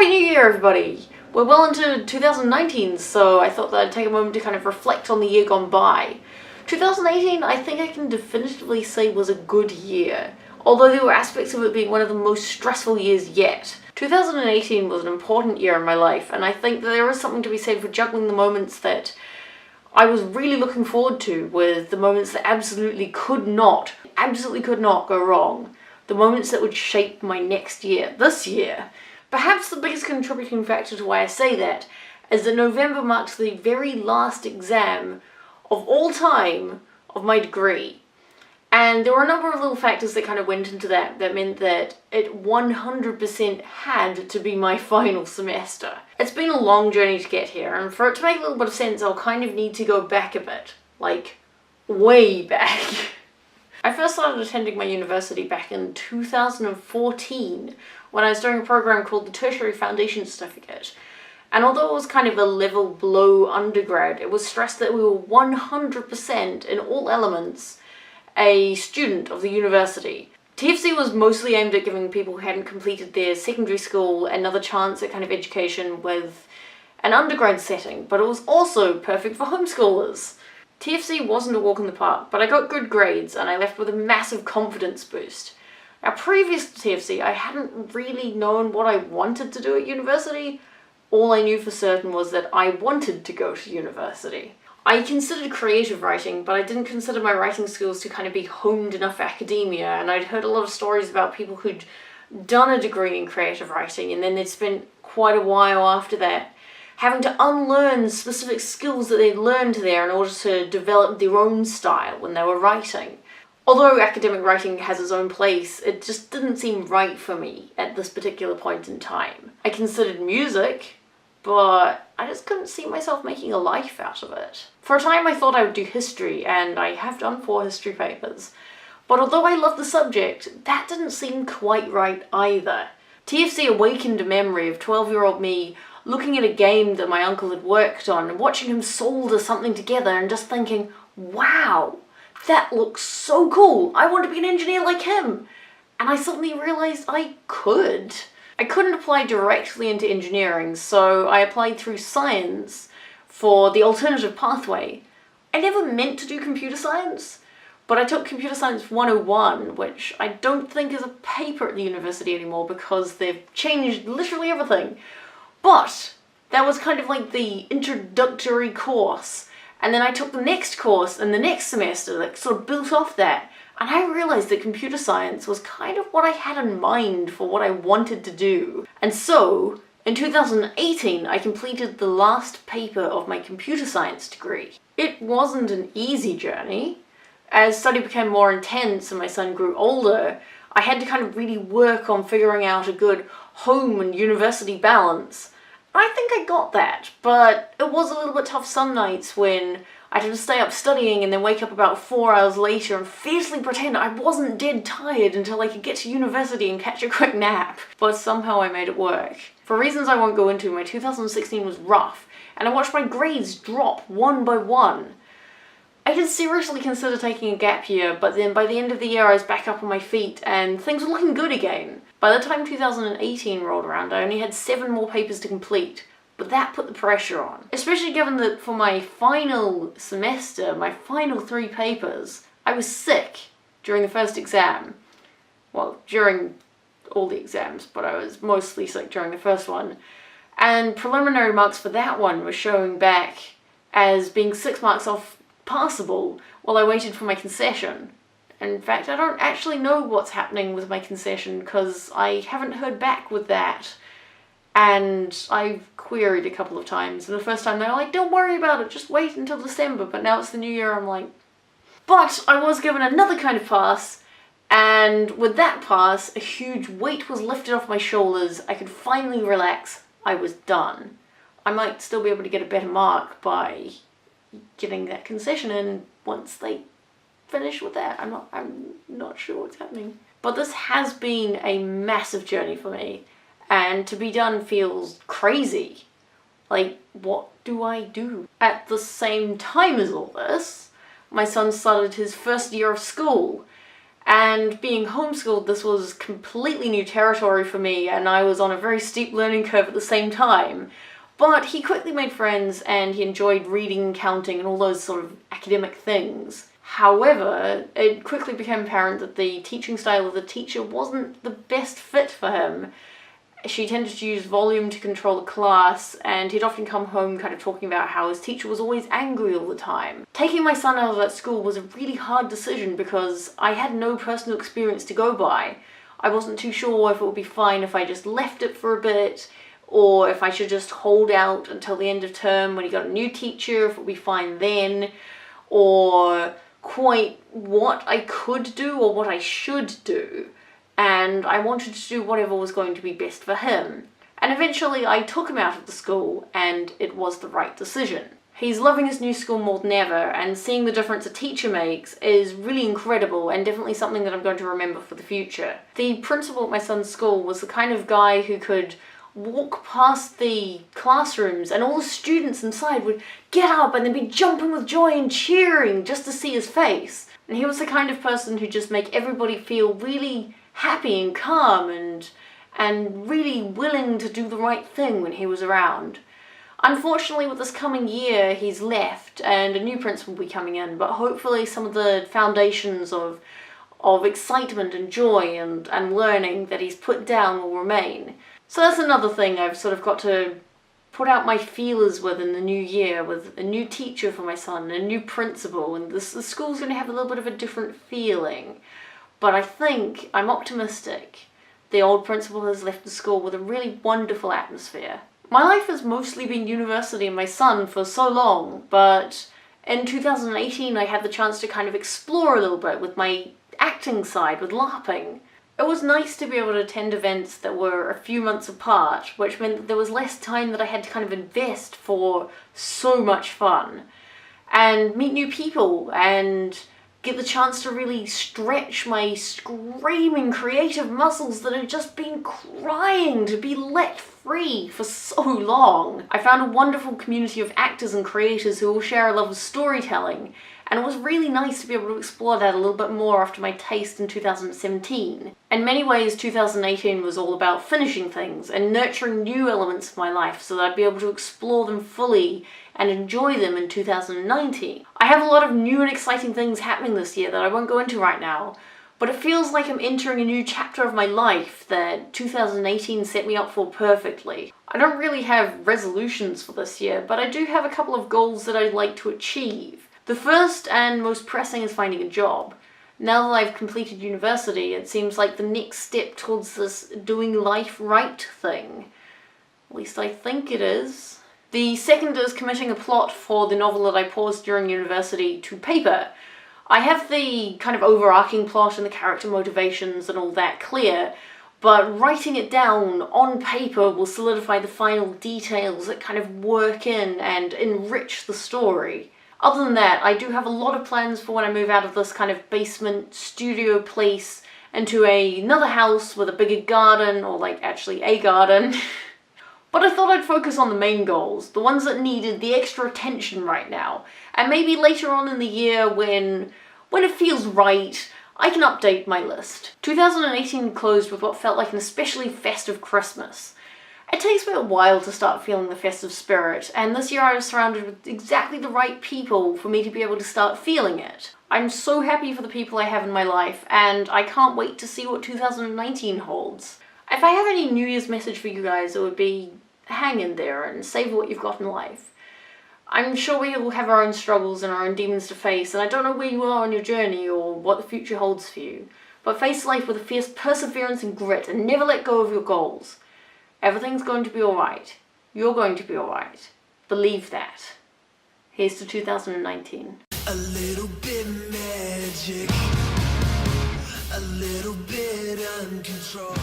Happy New Year, everybody! We're well into 2019, so I thought that I'd take a moment to kind of reflect on the year gone by. 2018, I think I can definitively say was a good year, although there were aspects of it being one of the most stressful years yet. 2018 was an important year in my life, and I think that there is something to be said for juggling the moments that I was really looking forward to with the moments that absolutely could not go wrong. The moments that would shape my next year, this year. Perhaps the biggest contributing factor to why I say that is that November marks the very last exam of all time of my degree. And there were a number of little factors that kind of went into that meant that it 100% had to be my final semester. It's been a long journey to get here, and for it to make a little bit of sense, I'll kind of need to go back a bit. Like, way back. I first started attending my university back in 2014 when I was doing a program called the Tertiary Foundation Certificate. And although it was kind of a level below undergrad, it was stressed that we were 100% in all elements a student of the university. TFC was mostly aimed at giving people who hadn't completed their secondary school another chance at kind of education with an undergrad setting, but it was also perfect for homeschoolers. TFC wasn't a walk in the park, but I got good grades and I left with a massive confidence boost. Now, previous to TFC, I hadn't really known what I wanted to do at university. All I knew for certain was that I wanted to go to university. I considered creative writing, but I didn't consider my writing skills to kind of be honed enough for academia, and I'd heard a lot of stories about people who'd done a degree in creative writing and then they'd spent quite a while after that having to unlearn specific skills that they'd learned there in order to develop their own style when they were writing. Although academic writing has its own place, it just didn't seem right for me at this particular point in time. I considered music, but I just couldn't see myself making a life out of it. For a time I thought I would do history, and I have done 4 history papers. But although I love the subject, that didn't seem quite right either. TFC awakened a memory of 12-year-old me looking at a game that my uncle had worked on and watching him solder something together and just thinking, wow, that looks so cool, I want to be an engineer like him. And I suddenly realised I could. I couldn't apply directly into engineering, so I applied through science for the alternative pathway. I never meant to do computer science, but I took Computer Science 101, which I don't think is a paper at the university anymore because they've changed literally everything. But that was kind of like the introductory course, and then I took the next course in the next semester that sort of built off that, and I realised that computer science was kind of what I had in mind for what I wanted to do. And so, in 2018, I completed the last paper of my computer science degree. It wasn't an easy journey. As study became more intense and my son grew older, I had to kind of really work on figuring out a good home and university balance. I think I got that, but it was a little bit tough some nights when I had to stay up studying and then wake up about 4 hours later and fiercely pretend I wasn't dead tired until I could get to university and catch a quick nap. But somehow I made it work. For reasons I won't go into, my 2016 was rough, and I watched my grades drop one by one. I did seriously consider taking a gap year, but then by the end of the year I was back up on my feet and things were looking good again. By the time 2018 rolled around, I only had 7 more papers to complete, but that put the pressure on. Especially given that for my final semester, my final 3 papers, I was sick during the first exam. Well, during all the exams, but I was mostly sick during the first one. And preliminary marks for that one were showing back as being 6 marks off passable while I waited for my concession. In fact, I don't actually know what's happening with my concession because I haven't heard back with that. And I've queried a couple of times, and the first time they were like, don't worry about it, just wait until December, but now it's the new year, I'm like... But I was given another kind of pass, and with that pass, a huge weight was lifted off my shoulders, I could finally relax, I was done. I might still be able to get a better mark by getting that concession in once they finish with that. I'm not sure what's happening. But this has been a massive journey for me, and to be done feels crazy. Like, what do I do? At the same time as all this, my son started his first year of school, And being homeschooled, this was completely new territory for me, and I was on a very steep learning curve at the same time. But he quickly made friends, and he enjoyed reading, counting, and all those sort of academic things. However, it quickly became apparent that the teaching style of the teacher wasn't the best fit for him. She tended to use volume to control the class, and he'd often come home kind of talking about how his teacher was always angry all the time. Taking my son out of that school was a really hard decision because I had no personal experience to go by. I wasn't too sure if it would be fine if I just left it for a bit, or if I should just hold out until the end of term when he got a new teacher, if it would be fine then, or quite what I could do or what I should do. And I wanted to do whatever was going to be best for him. And eventually I took him out of the school, and it was the right decision. He's loving his new school more than ever, and seeing the difference a teacher makes is really incredible and definitely something that I'm going to remember for the future. The principal at my son's school was the kind of guy who could walk past the classrooms and all the students inside would get up and they'd be jumping with joy and cheering just to see his face. And he was the kind of person who'd just make everybody feel really happy and calm and really willing to do the right thing when he was around. Unfortunately, with this coming year, he's left and a new principal will be coming in, but hopefully some of the foundations of excitement and joy and learning that he's put down will remain. So that's another thing I've sort of got to put out my feelers with in the new year, with a new teacher for my son, a new principal, and the school's going to have a little bit of a different feeling. But I think I'm optimistic. The old principal has left the school with a really wonderful atmosphere. My life has mostly been university and my son for so long, but in 2018 I had the chance to kind of explore a little bit with my acting side, with LARPing. It was nice to be able to attend events that were a few months apart, which meant that there was less time that I had to kind of invest for so much fun. And meet new people and get the chance to really stretch my screaming creative muscles that had just been crying to be let free for so long. I found a wonderful community of actors and creators who all share a love of storytelling, and it was really nice to be able to explore that a little bit more after my taste in 2017. In many ways, 2018 was all about finishing things and nurturing new elements of my life so that I'd be able to explore them fully and enjoy them in 2019. I have a lot of new and exciting things happening this year that I won't go into right now, but it feels like I'm entering a new chapter of my life that 2018 set me up for perfectly. I don't really have resolutions for this year, but I do have a couple of goals that I'd like to achieve. The first and most pressing is finding a job. Now that I've completed university, it seems like the next step towards this doing life right thing. At least I think it is. The second is committing a plot for the novel that I paused during university to paper. I have the kind of overarching plot and the character motivations and all that clear, but writing it down on paper will solidify the final details that kind of work in and enrich the story. Other than that, I do have a lot of plans for when I move out of this kind of basement studio place into another house with a bigger garden, or like actually a garden. But I thought I'd focus on the main goals, the ones that needed the extra attention right now, and maybe later on in the year when it feels right, I can update my list. 2018 closed with what felt like an especially festive Christmas. It takes me a while to start feeling the festive spirit, and this year I was surrounded with exactly the right people for me to be able to start feeling it. I'm so happy for the people I have in my life, and I can't wait to see what 2019 holds. If I have any New Year's message for you guys, it would be hang in there and savor what you've got in life. I'm sure we all have our own struggles and our own demons to face, and I don't know where you are on your journey or what the future holds for you, but face life with a fierce perseverance and grit and never let go of your goals. Everything's going to be alright. You're going to be alright. Believe that. Here's to 2019. A little bit magic, a little bit uncontrolled.